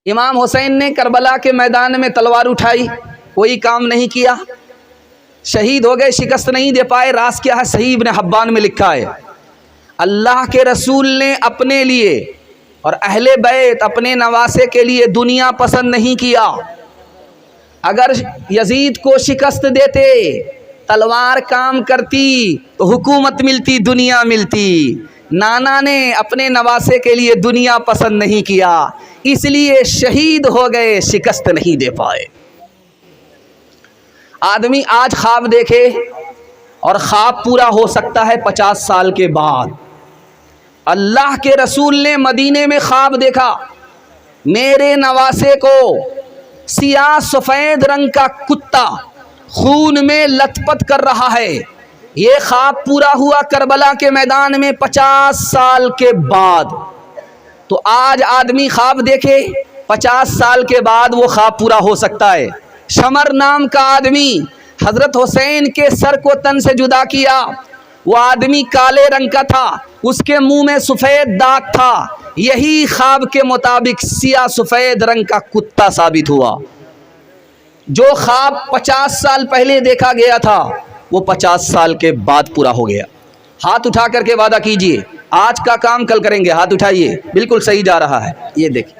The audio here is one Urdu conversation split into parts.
امام حسین نے کربلا کے میدان میں تلوار اٹھائی، کوئی کام نہیں کیا، شہید ہو گئے، شکست نہیں دے پائے۔ راز کیا ہے؟ صحیح ابن حبان میں لکھا ہے اللہ کے رسول نے اپنے لیے اور اہل بیت اپنے نواسے کے لیے دنیا پسند نہیں کیا۔ اگر یزید کو شکست دیتے، تلوار کام کرتی تو حکومت ملتی، دنیا ملتی۔ نانا نے اپنے نواسے کے لیے دنیا پسند نہیں کیا، اس لیے شہید ہو گئے، شکست نہیں دے پائے۔ آدمی آج خواب دیکھے اور خواب پورا ہو سکتا ہے 50 سال کے بعد۔ اللہ کے رسول نے مدینے میں خواب دیکھا، میرے نواسے کو سیاہ سفید رنگ کا کتا خون میں لت پت کر رہا ہے۔ یہ خواب پورا ہوا کربلا کے میدان میں 50 سال کے بعد۔ تو آج آدمی خواب دیکھے، 50 سال کے بعد وہ خواب پورا ہو سکتا ہے۔ شمر نام کا آدمی حضرت حسین کے سر کو تن سے جدا کیا، وہ آدمی کالے رنگ کا تھا، اس کے منہ میں سفید داغ تھا، یہی خواب کے مطابق سیاہ سفید رنگ کا کتا ثابت ہوا۔ جو خواب 50 سال پہلے دیکھا گیا تھا وہ 50 سال کے بعد پورا ہو گیا۔ ہاتھ اٹھا کر کے وعدہ کیجئے، آج کا کام کل کریں گے۔ ہاتھ اٹھائیے، بالکل صحیح جا رہا ہے۔ یہ دیکھیں،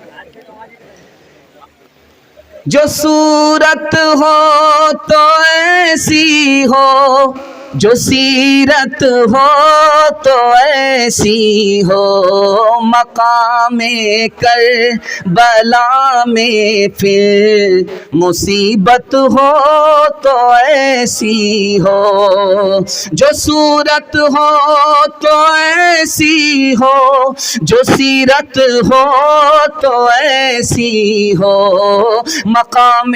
جو صورت ہو تو ایسی ہو، جو سیرت ہو تو ایسی ہو، مقام کربلا میں پھر مصیبت ہو تو ایسی ہو، جو صورت ہو تو ایسی ہو، جو سیرت ہو تو ایسی ہو، مقام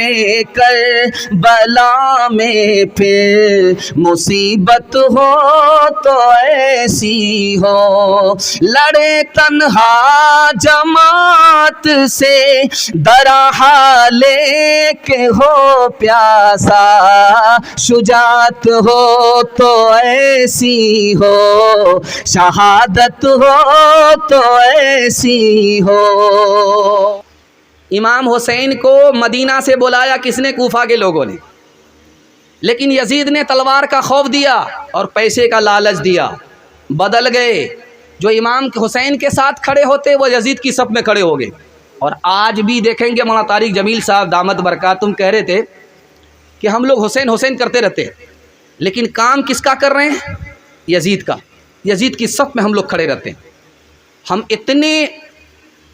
کربلا میں پھر مصیبت ہو تو ایسی ہو، لڑے تنہا جماعت سے درہا لے کے ہو پیاسا، شجاعت ہو تو ایسی ہو، شہادت ہو تو ایسی ہو۔ امام حسین کو مدینہ سے بلایا کس نے؟ کوفہ کے لوگوں نے، لیکن یزید نے تلوار کا خوف دیا اور پیسے کا لالچ دیا، بدل گئے۔ جو امام حسین کے ساتھ کھڑے ہوتے وہ یزید کی صف میں کھڑے ہو گئے۔ اور آج بھی دیکھیں گے مولانا طارق جمیل صاحب دامت برکاتہم کہہ رہے تھے کہ ہم لوگ حسین حسین کرتے رہتے ہیں، لیکن کام کس کا کر رہے ہیں؟ یزید کا۔ یزید کی صف میں ہم لوگ کھڑے رہتے ہیں۔ ہم اتنے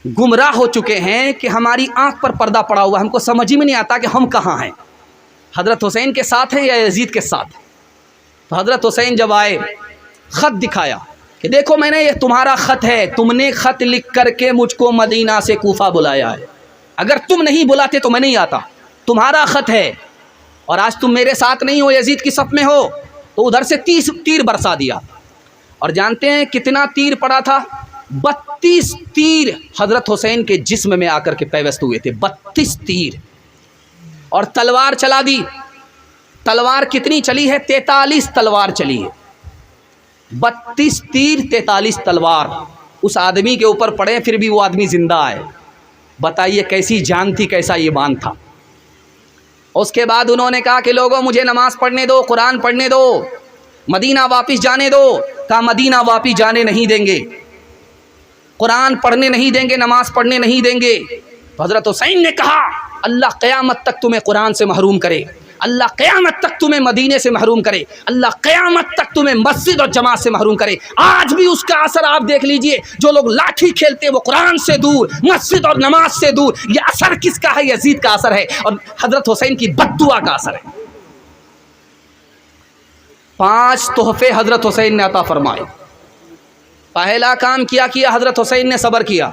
گمراہ ہو چکے ہیں کہ ہماری آنکھ پر پردہ پڑا ہوا، ہم کو سمجھ ہی میں نہیں آتا کہ ہم کہاں ہیں، حضرت حسین کے ساتھ ہیں یا یزید کے ساتھ۔ تو حضرت حسین جب آئے، خط دکھایا کہ دیکھو میں نے، یہ تمہارا خط ہے، تم نے خط لکھ کر کے مجھ کو مدینہ سے کوفہ بلایا ہے، اگر تم نہیں بلاتے تو میں نہیں آتا، تمہارا خط ہے، اور آج تم میرے ساتھ نہیں ہو، یزید کی صف میں ہو۔ تو ادھر سے 30 تیر برسا دیا، اور جانتے ہیں کتنا تیر پڑا تھا؟ 32 تیر حضرت حسین کے جسم میں آ کر کے پیوست ہوئے تھے، 32 تیر۔ اور تلوار چلا دی۔ تلوار کتنی چلی ہے؟ 43 تلوار چلی ہے۔ 32 تیر 43 تلوار اس آدمی کے اوپر پڑے، پھر بھی وہ آدمی زندہ ہے۔ بتائیے کیسی جان تھی، کیسا ایمان تھا۔ اس کے بعد انہوں نے کہا کہ لوگوں مجھے نماز پڑھنے دو، قرآن پڑھنے دو، مدینہ واپس جانے دو۔ کہا مدینہ واپس جانے نہیں دیں گے، قرآن پڑھنے نہیں دیں گے، نماز پڑھنے نہیں دیں گے۔ حضرت حسین نے کہا اللہ قیامت تک تمہیں قرآن سے محروم کرے، اللہ قیامت تک تمہیں مدینے سے محروم کرے، اللہ قیامت تک تمہیں مسجد اور جماعت سے محروم کرے۔ آج بھی اس کا اثر آپ دیکھ لیجئے، جو لوگ لاٹھی کھیلتے وہ قرآن سے دور، مسجد اور نماز سے دور، یہ اثر کس کا ہے؟ یزید کا اثر ہے، اور حضرت حسین کی بد دعا کا اثر ہے۔ 5 تحفے حضرت حسین نے عطا فرمائے۔ پہلا کام کیا حضرت حسین نے؟ صبر کیا،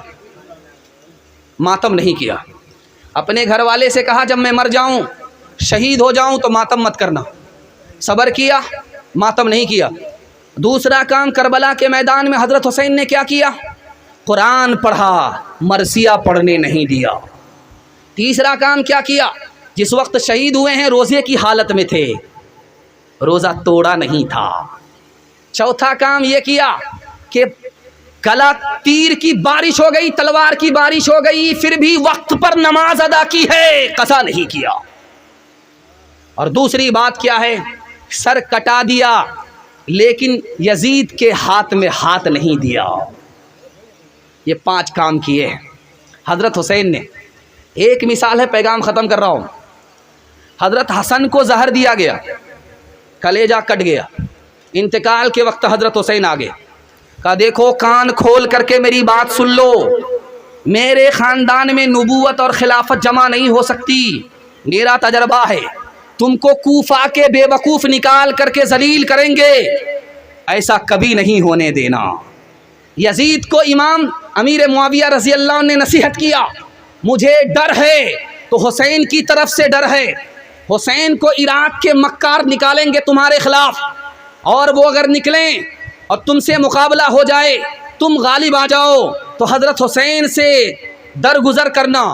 ماتم نہیں کیا۔ اپنے گھر والے سے کہا جب میں مر جاؤں، شہید ہو جاؤں تو ماتم مت کرنا۔ صبر کیا، ماتم نہیں کیا۔ دوسرا کام کربلا کے میدان میں حضرت حسین نے کیا کیا؟ قرآن پڑھا، مرثیہ پڑھنے نہیں دیا۔ تیسرا کام کیا کیا؟ جس وقت شہید ہوئے ہیں روزے کی حالت میں تھے، روزہ توڑا نہیں تھا۔ چوتھا کام یہ کیا کہ کلا تیر کی بارش ہو گئی، تلوار کی بارش ہو گئی، پھر بھی وقت پر نماز ادا کی ہے، قضا نہیں کیا۔ اور دوسری بات کیا ہے؟ سر کٹا دیا لیکن یزید کے ہاتھ میں ہاتھ نہیں دیا۔ یہ 5 کام کیے ہیں حضرت حسین نے۔ ایک مثال ہے، پیغام ختم کر رہا ہوں۔ حضرت حسن کو زہر دیا گیا، کلیجہ کٹ گیا، انتقال کے وقت حضرت حسین آگے کہا دیکھو کان کھول کر کے میری بات سن لو، میرے خاندان میں نبوت اور خلافت جمع نہیں ہو سکتی، میرا تجربہ ہے، تم کو کوفہ کے بے وقوف نکال کر کے ذلیل کریں گے، ایسا کبھی نہیں ہونے دینا۔ یزید کو امام امیر معاویہ رضی اللہ عنہ نے نصیحت کیا، مجھے ڈر ہے تو حسین کی طرف سے ڈر ہے، حسین کو عراق کے مکار نکالیں گے تمہارے خلاف، اور وہ اگر نکلیں اور تم سے مقابلہ ہو جائے، تم غالب آ جاؤ تو حضرت حسین سے درگزر کرنا،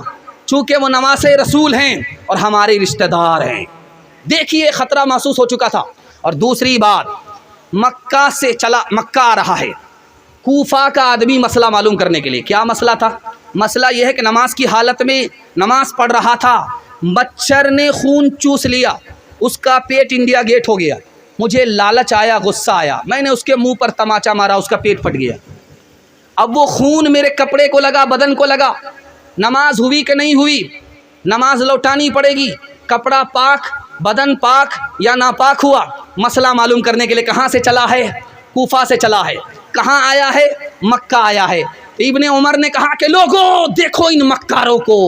چونکہ وہ نواسے رسول ہیں اور ہمارے رشتہ دار ہیں۔ دیکھیے خطرہ محسوس ہو چکا تھا۔ اور دوسری بات، مکہ سے چلا، مکہ آ رہا ہے، کوفہ کا آدمی مسئلہ معلوم کرنے کے لیے۔ کیا مسئلہ تھا؟ مسئلہ یہ ہے کہ نماز کی حالت میں نماز پڑھ رہا تھا، مچھر نے خون چوس لیا، اس کا پیٹ انڈیا گیٹ ہو گیا، مجھے لالچ آیا، غصہ آیا، میں نے اس کے منہ پر تماچا مارا، اس کا پیٹ پھٹ گیا۔ اب وہ خون میرے کپڑے کو لگا، بدن کو لگا، نماز ہوئی کہ نہیں ہوئی؟ نماز لوٹانی پڑے گی۔ کپڑا پاک، بدن پاک یا ناپاک ہوا؟ مسئلہ معلوم کرنے کے لیے کہاں سے چلا ہے؟ کوفہ سے چلا ہے۔ کہاں آیا ہے؟ مکہ آیا ہے۔ ابن عمر نے کہا کہ لوگوں دیکھو ان مکاروں کو،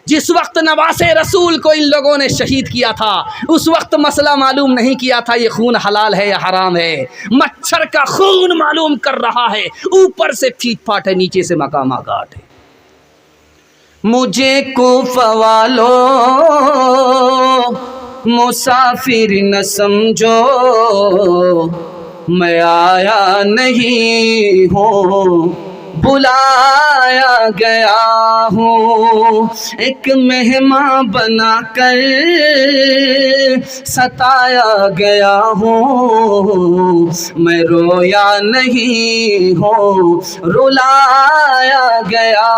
جس وقت نواسے رسول کو ان لوگوں نے شہید کیا تھا اس وقت مسئلہ معلوم نہیں کیا تھا یہ خون حلال ہے یا حرام ہے، مچھر کا خون معلوم کر رہا ہے، اوپر سے پھیٹ پھاٹ ہے، نیچے سے مقام آگاٹ ہے۔ مجھے کوفہ والو مسافر نہ سمجھو، میں آیا نہیں ہوں، بلایا گیا ہوں، ایک مہمان بنا کر ستایا گیا ہوں، میں رویا نہیں ہوں، رلایا گیا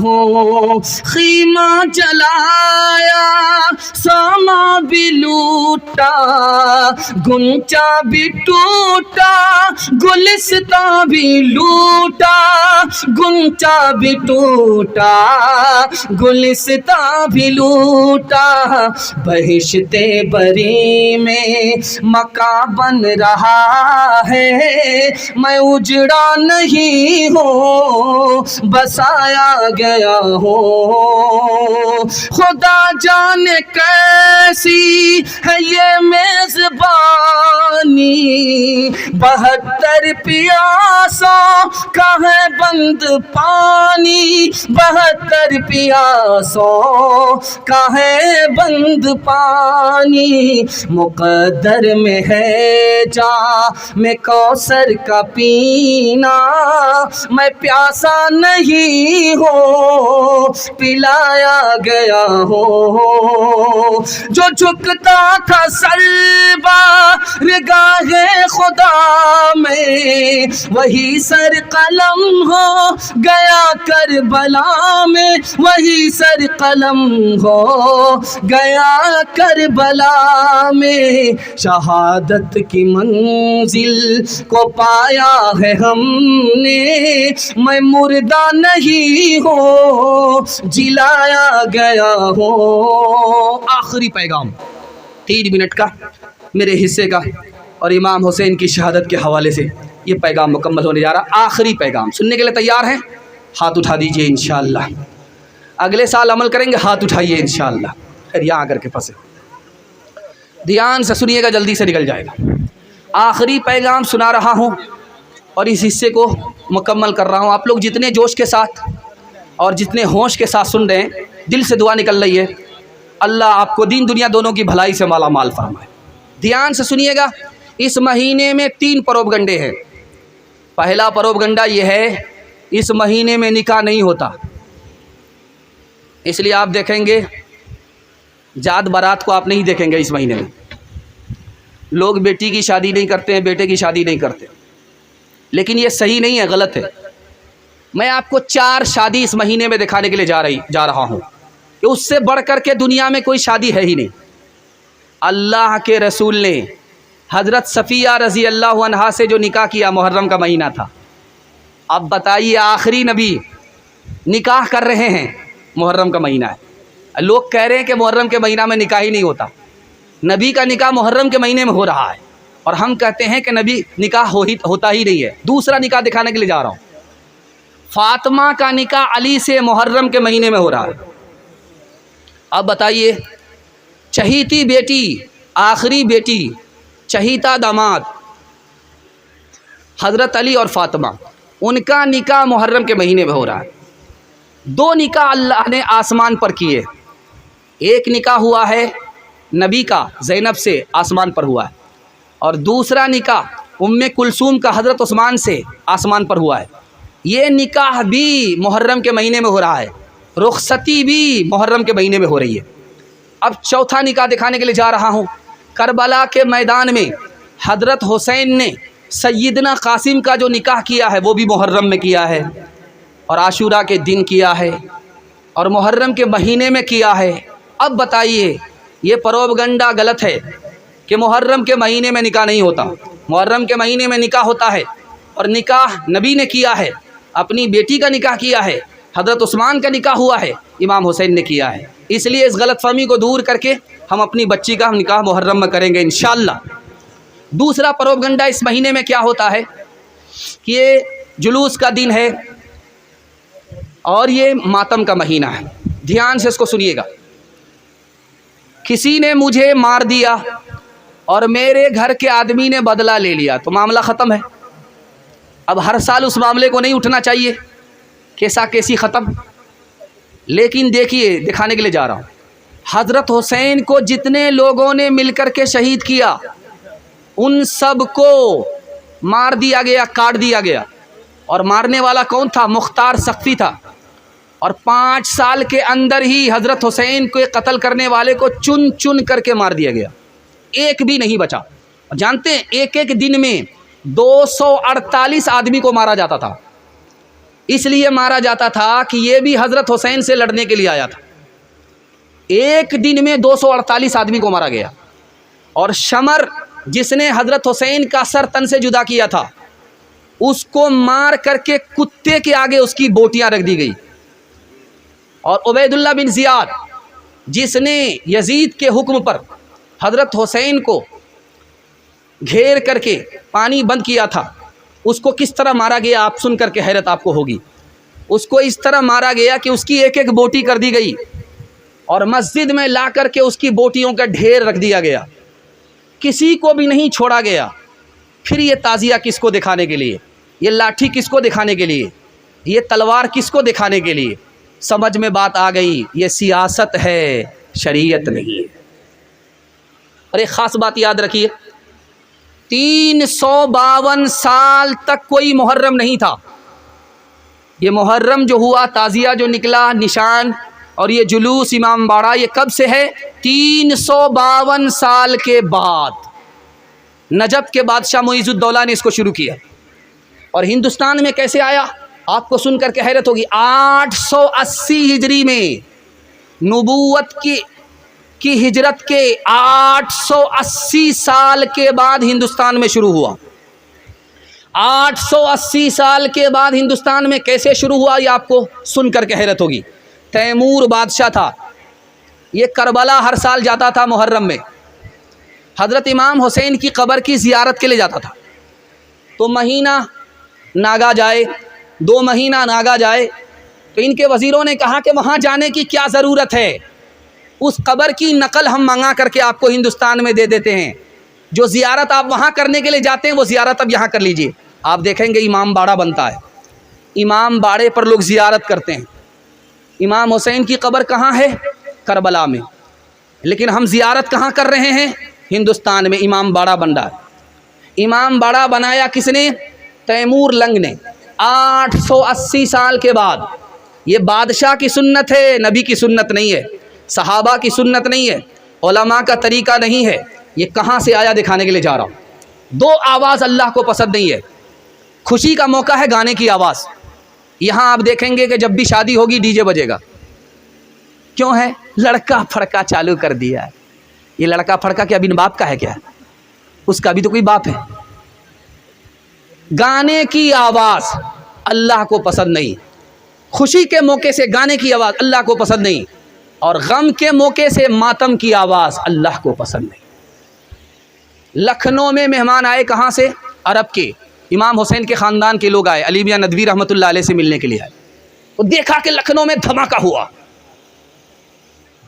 ہوں، خیمہ جلایا، ساما بھی لوٹا، گنچا بھی ٹوٹا، گلستاں بھی لوٹا، گنچا بھی ٹوٹا، گلستاں بھی لوٹا، بہشت بری میں مکان بن رہا ہے، میں اجڑا نہیں ہوں، بسایا گیا ہوں، خدا جانے کیسی ہے یہ میزبانی، 72 پیاسوں کا ہے بند پانی، 72 پیاسوں کا ہے بند پانی، مقدر میں ہے جام کوثر کا پینا، میں پیاسا نہیں ہوں، پلایا گیا ہوں، جو جھکتا تھا سر بارگاہ خدا میں وہی سر قلم ہو گیا کربلا میں، وہی سر قلم ہو گیا کربلا میں، شہادت کی منزل کو پایا ہے ہم نے، میں مردہ نہیں ہوں، جلایا گیا ہوں۔ آخری پیغام 3 منٹ کا میرے حصے کا اور امام حسین کی شہادت کے حوالے سے یہ پیغام مکمل ہونے جا رہا۔ آخری پیغام سننے کے لیے تیار ہیں؟ ہاتھ اٹھا دیجئے انشاءاللہ۔ اگلے سال عمل کریں گے، ہاتھ اٹھائیے انشاءاللہ۔ پھر یہاں آ کر کے پھنسے، دھیان سے سنیے گا، جلدی سے نکل جائے گا۔ آخری پیغام سنا رہا ہوں اور اس حصے کو مکمل کر رہا ہوں۔ آپ لوگ جتنے جوش کے ساتھ اور جتنے ہوش کے ساتھ سن رہے ہیں، دل سے دعا نکل رہی ہے، اللہ آپ کو دین دنیا دونوں کی بھلائی سے مالا مال فرمائے۔ دھیان سے سنیے گا۔ اس مہینے میں 3 پروپگنڈے ہیں۔ پہلا پروپگنڈا یہ ہے اس مہینے میں نکاح نہیں ہوتا، اس لیے آپ دیکھیں گے جات بارات کو آپ نہیں دیکھیں گے اس مہینے میں۔ لوگ بیٹی کی شادی نہیں کرتے ہیں، بیٹے کی شادی نہیں کرتے، لیکن یہ صحیح نہیں ہے، غلط ہے۔ میں آپ کو 4 شادی اس مہینے میں دکھانے کے لیے جا رہا ہوں کہ اس سے بڑھ کر کے دنیا میں کوئی شادی ہے ہی نہیں۔ اللہ کے رسول نے حضرت صفیہ رضی اللہ عنہا سے جو نکاح کیا محرم کا مہینہ تھا، اب بتائیے آخری نبی نکاح کر رہے ہیں، محرم کا مہینہ ہے، لوگ کہہ رہے ہیں کہ محرم کے مہینہ میں نکاح ہی نہیں ہوتا، نبی کا نکاح محرم کے مہینے میں ہو رہا ہے، اور ہم کہتے ہیں کہ نبی نکاح ہوتا ہی نہیں ہے۔ دوسرا نکاح دکھانے کے لیے جا رہا ہوں، فاطمہ کا نکاح علی سے محرم کے مہینے میں ہو رہا ہے۔ اب بتائیے چہیتی بیٹی، آخری بیٹی، چہیتا داماد حضرت علی اور فاطمہ، ان کا نکاح محرم کے مہینے میں ہو رہا ہے۔ 2 نکاح اللہ نے آسمان پر کیے، ایک نکاح ہوا ہے نبی کا زینب سے، آسمان پر ہوا ہے، اور دوسرا نکاح ام کلثوم کا حضرت عثمان سے آسمان پر ہوا ہے۔ یہ نکاح بھی محرم کے مہینے میں ہو رہا ہے، رخصتی بھی محرم کے مہینے میں ہو رہی ہے۔ اب چوتھا نکاح دکھانے کے لیے جا رہا ہوں، کربلا کے میدان میں حضرت حسین نے سیدنا قاسم کا جو نکاح کیا ہے وہ بھی محرم میں کیا ہے، اور عاشورہ کے دن کیا ہے، اور محرم کے مہینے میں کیا ہے۔ اب بتائیے یہ پروپیگنڈا غلط ہے کہ محرم کے مہینے میں نکاح نہیں ہوتا، محرم کے مہینے میں نکاح ہوتا ہے، اور نکاح نبی نے کیا ہے، اپنی بیٹی کا نکاح کیا ہے، حضرت عثمان کا نکاح ہوا ہے، امام حسین نے کیا ہے۔ اس لیے اس غلط فہمی کو دور کر کے ہم اپنی بچی کا نکاح محرم میں کریں گے انشاءاللہ۔ دوسرا پروپیگنڈا اس مہینے میں کیا ہوتا ہے کہ یہ جلوس کا دن ہے اور یہ ماتم کا مہینہ ہے۔ دھیان سے اس کو سنیے گا۔ کسی نے مجھے مار دیا اور میرے گھر کے آدمی نے بدلہ لے لیا تو معاملہ ختم ہے۔ اب ہر سال اس معاملے کو نہیں اٹھنا چاہیے، کیسا کیسی ختم۔ لیکن دیکھیے دکھانے کے لیے جا رہا ہوں، حضرت حسین کو جتنے لوگوں نے مل کر کے شہید کیا ان سب کو مار دیا گیا، کاٹ دیا گیا، اور مارنے والا کون تھا؟ مختار سقفی تھا، اور 5 سال کے اندر ہی حضرت حسین کو قتل کرنے والے کو چن چن کر کے مار دیا گیا، ایک بھی نہیں بچا۔ جانتے ہیں ایک ایک دن میں 248 آدمی کو مارا جاتا تھا، اس لیے مارا جاتا تھا کہ یہ بھی حضرت حسین سے لڑنے کے لیے آیا تھا۔ ایک دن میں 248 آدمی کو مارا گیا، اور شمر جس نے حضرت حسین کا سر تن سے جدا کیا تھا اس کو مار کر کے کتے کے آگے اس کی بوٹیاں رکھ دی گئی، اور عبید اللہ بن زیاد جس نے یزید کے حکم پر حضرت حسین کو گھیر کر کے پانی بند کیا تھا، اس کو کس طرح مارا گیا آپ سن کر کے حیرت آپ کو ہوگی۔ اس کو اس طرح مارا گیا کہ اس کی ایک ایک بوٹی کر دی گئی، اور مسجد میں لا کر کے اس کی بوٹیوں کا ڈھیر رکھ دیا گیا، کسی کو بھی نہیں چھوڑا گیا۔ پھر یہ تعزیہ کس کو دکھانے کے لیے، یہ لاٹھی کس کو دکھانے کے لیے، یہ تلوار کس کو دکھانے کے لیے؟ سمجھ میں بات آ گئی، یہ سیاست ہے، شریعت نہیں ہے۔ اور ایک خاص بات یاد رکھیے، 352 سال تک کوئی محرم نہیں تھا۔ یہ محرم جو ہوا، تعزیہ جو نکلا، نشان اور یہ جلوس امام باڑہ، یہ کب سے ہے؟ 352 سال کے بعد نجف کے بادشاہ معیز الدولہ نے اس کو شروع کیا۔ اور ہندوستان میں کیسے آیا آپ کو سن کر کے حیرت ہوگی۔ 880 ہجری میں نبوت کی ہجرت کے 880 سال کے بعد ہندوستان میں شروع ہوا۔ 880 سال کے بعد ہندوستان میں کیسے شروع ہوا یہ آپ کو سن کر کے حیرت ہوگی۔ تیمور بادشاہ تھا، یہ کربلا ہر سال جاتا تھا محرم میں، حضرت امام حسین کی قبر کی زیارت کے لیے جاتا تھا۔ تو مہینہ ناگا جائے، 2 مہینہ ناگا جائے، تو ان کے وزیروں نے کہا کہ وہاں جانے کی کیا ضرورت ہے، اس قبر کی نقل ہم منگا کر کے آپ کو ہندوستان میں دے دیتے ہیں، جو زیارت آپ وہاں کرنے کے لیے جاتے ہیں وہ زیارت اب یہاں کر لیجئے۔ آپ دیکھیں گے امام باڑہ بنتا ہے، امام باڑے پر لوگ زیارت کرتے ہیں۔ امام حسین کی قبر کہاں ہے؟ کربلا میں، لیکن ہم زیارت کہاں کر رہے ہیں؟ ہندوستان میں۔ امام باڑہ بن رہا ہے۔ امام باڑہ بنایا کس نے؟ تیمور لنگ نے۔ 880 سال کے بعد، یہ بادشاہ کی سنت ہے، نبی کی سنت نہیں ہے، صحابہ کی سنت نہیں ہے، علماء کا طریقہ نہیں ہے۔ یہ کہاں سے آیا دکھانے کے لیے جا رہا ہوں۔ 2 آواز اللہ کو پسند نہیں ہے۔ خوشی کا موقع ہے گانے کی آواز، یہاں آپ دیکھیں گے کہ جب بھی شادی ہوگی ڈی جے بجے گا. کیوں ہے؟ لڑکا پھڑکا چالو کر دیا ہے. یہ لڑکا پھڑکا کیا بن باپ کا ہے کیا؟ اس کا بھی تو کوئی باپ ہے. گانے کی آواز اللہ کو پسند نہیں. خوشی کے موقع سے گانے کی آواز اللہ کو پسند نہیں, اور غم کے موقع سے ماتم کی آواز اللہ کو پسند نہیں. لکھنؤ میں مہمان آئے, کہاں سے؟ عرب کے. امام حسین کے خاندان کے لوگ آئے, علی میاں ندوی رحمۃ اللہ علیہ سے ملنے کے لیے آئے. تو دیکھا کہ لکھنؤ میں دھماکہ ہوا,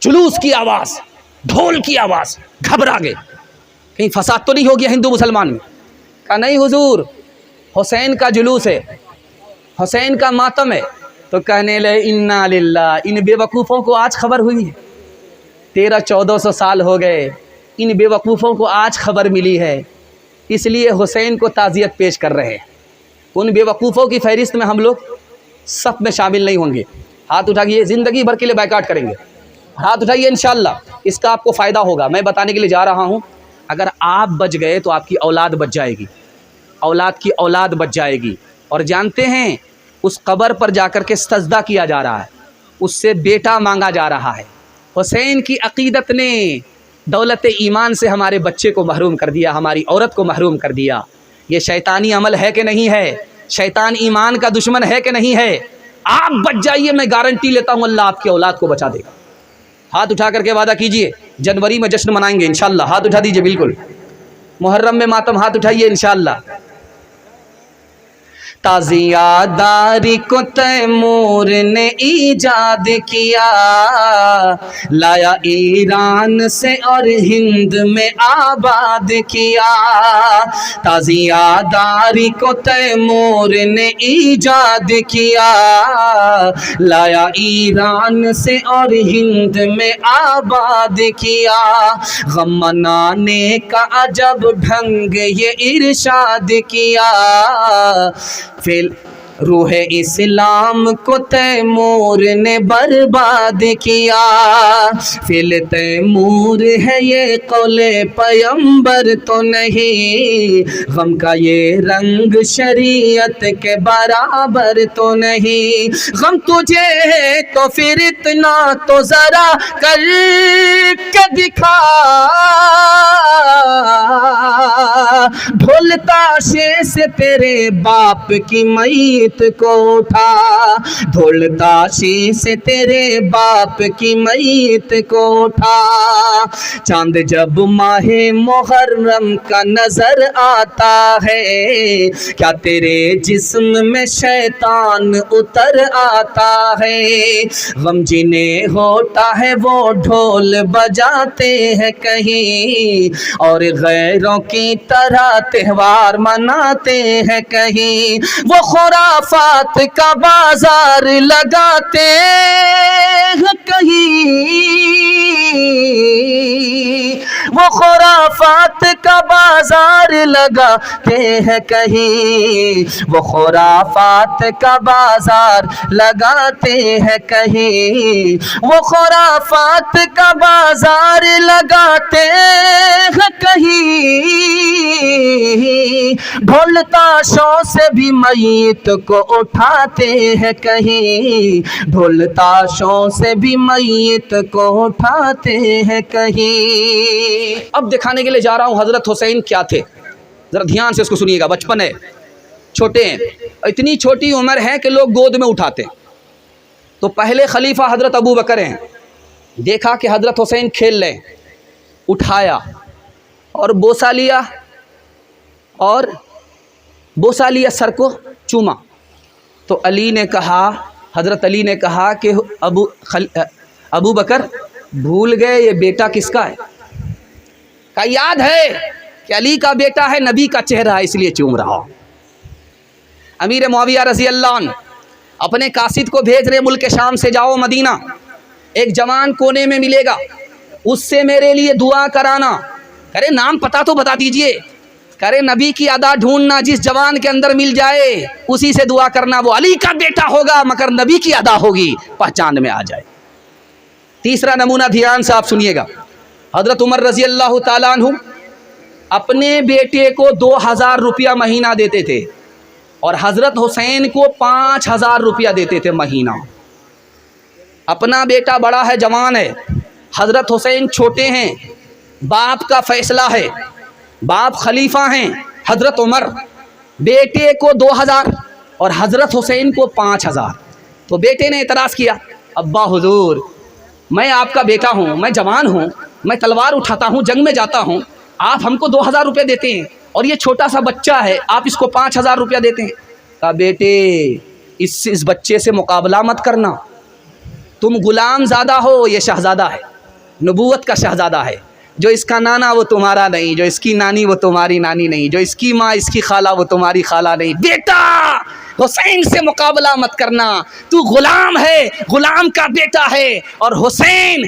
جلوس کی آواز, ڈھول کی آواز, گھبرا گئے کہیں فساد تو نہیں ہو گیا ہندو مسلمان میں. کہا نہیں حضور, حسین کا جلوس ہے, حسین کا ماتم ہے. تو کہنے لگے انا للہ, ان بے وقوفوں کو آج خبر ہوئی ہے. 1300-1400 سال ہو گئے, ان بے وقوفوں کو آج خبر ملی ہے, اس لیے حسین کو تعزیت پیش کر رہے ہیں. ان بے وقوفوں کی فہرست میں ہم لوگ سب میں شامل نہیں ہوں گے. ہاتھ اٹھائیے, زندگی بھر کے لیے بائیکاٹ کریں گے. ہاتھ اٹھائیے, انشاءاللہ اس کا آپ کو فائدہ ہوگا. میں بتانے کے لیے جا رہا ہوں, اگر آپ بچ گئے تو آپ کی اولاد بچ جائے گی, اولاد کی اولاد بچ جائے گی. اور جانتے ہیں اس قبر پر جا کر کے سجدہ کیا جا رہا ہے, اس سے بیٹا مانگا جا رہا ہے. حسین کی عقیدت نے دولت ایمان سے ہمارے بچے کو محروم کر دیا, ہماری عورت کو محروم کر دیا. یہ شیطانی عمل ہے کہ نہیں ہے؟ شیطان ایمان کا دشمن ہے کہ نہیں ہے؟ آپ بچ جائیے, میں گارنٹی لیتا ہوں اللہ آپ کی اولاد کو بچا دے گا. ہاتھ اٹھا کر کے وعدہ کیجئے, جنوری میں جشن منائیں گے انشاءاللہ. ہاتھ اٹھا دیجئے, بالکل. محرم میں ماتم, ہاتھ اٹھائیے انشاءاللہ. تازیہ داری کو تیمور نے ایجاد کیا, لایا ایران سے اور ہند میں آباد کیا. تازیہ داری کو تیمور نے ایجاد کیا, لایا ایران سے اور ہند میں آباد کیا. غم منانے کا عجب ڈھنگ یہ ارشاد کیا, فیل روح اسلام کو تیمور نے برباد کیا. فیل تیمور ہے یہ قول پیمبر تو نہیں, غم کا یہ رنگ شریعت کے برابر تو نہیں. غم تجھے ہے تو پھر اتنا تو ذرا کر کے دکھا, ڈھول تاشے سے تیرے باپ کی میت کو اٹھا, ڈھول تاشے سے تیرے باپ کی میت کو اٹھا. چاند جب ماہ محرم کا نظر آتا ہے, کیا تیرے جسم میں شیطان اتر آتا ہے. غم جنہیں ہوتا ہے وہ ڈھول بجاتے ہیں کہیں, اور غیروں کی طرح تہوار مناتے ہیں کہیں. وہ خرافات کا بازار لگاتے ہیں کہیں, وہ خرافات کا بازار لگاتے ہیں کہیں, وہ خرافات کا بازار لگاتے ہیں کہیں, وہ خرافات کا بازار لگاتے ہیں کہیں. ڈھول تاشوں سے بھی میت کو اٹھاتے ہیں کہیں, ڈھول تاشوں سے بھی میت کو اٹھاتے ہیں کہیں. اب دکھانے کے لیے جا رہا ہوں حضرت حسین کیا تھے, ذرا دھیان سے اس کو سنیے گا. بچپن ہے, چھوٹے ہیں, اتنی چھوٹی عمر ہے کہ لوگ گود میں اٹھاتے ہیں. تو پہلے خلیفہ حضرت ابو بکر ہیں, دیکھا کہ حضرت حسین کھیل رہے, اٹھایا اور بوسہ لیا, اور بوسہ لیا, سر کو چوما. تو علی نے کہا, حضرت علی نے کہا کہ ابو بکر بھول گئے یہ بیٹا کس کا ہے؟ کہا یاد ہے کہ علی کا بیٹا ہے, نبی کا چہرہ ہے, اس لیے چوم رہا. امیر معاویہ رضی اللہ عنہ اپنے قاصد کو بھیج رہے ملک شام سے, جاؤ مدینہ, ایک جوان کونے میں ملے گا, اس سے میرے لیے دعا کرانا. کرے نام پتا تو بتا دیجئے. کرے نبی کی ادا ڈھونڈنا, جس جوان کے اندر مل جائے اسی سے دعا کرنا, وہ علی کا بیٹا ہوگا مگر نبی کی ادا ہوگی, پہچان میں آ جائے. تیسرا نمونہ دھیان سے آپ سنیے گا. حضرت عمر رضی اللہ تعالیٰ عنہ اپنے بیٹے کو 2000 روپیہ مہینہ دیتے تھے. اور حضرت حسین کو 5,000 روپیہ دیتے تھے مہینہ. اپنا بیٹا بڑا ہے، جوان ہے، حضرت حسین چھوٹے ہیں، باپ کا فیصلہ ہے، باپ خلیفہ ہیں حضرت عمر، بیٹے کو 2,000 اور حضرت حسین کو 5,000. تو بیٹے نے اعتراض کیا، ابا حضور میں آپ کا بیٹا ہوں، میں جوان ہوں، میں تلوار اٹھاتا ہوں، جنگ میں جاتا ہوں، آپ ہم کو 2,000 روپے دیتے ہیں اور یہ چھوٹا سا بچہ ہے آپ اس کو 5,000 روپیہ دیتے ہیں. کہا بیٹے اس بچے سے مقابلہ مت کرنا، تم غلام زادہ ہو، یہ شہزادہ ہے، نبوت کا شہزادہ ہے. جو اس کا نانا وہ تمہارا نہیں، جو اس کی نانی وہ تمہاری نانی نہیں، جو اس کی ماں اس کی خالہ وہ تمہاری خالہ نہیں. بیٹا حسین سے مقابلہ مت کرنا، تو غلام ہے، غلام کا بیٹا ہے، اور حسین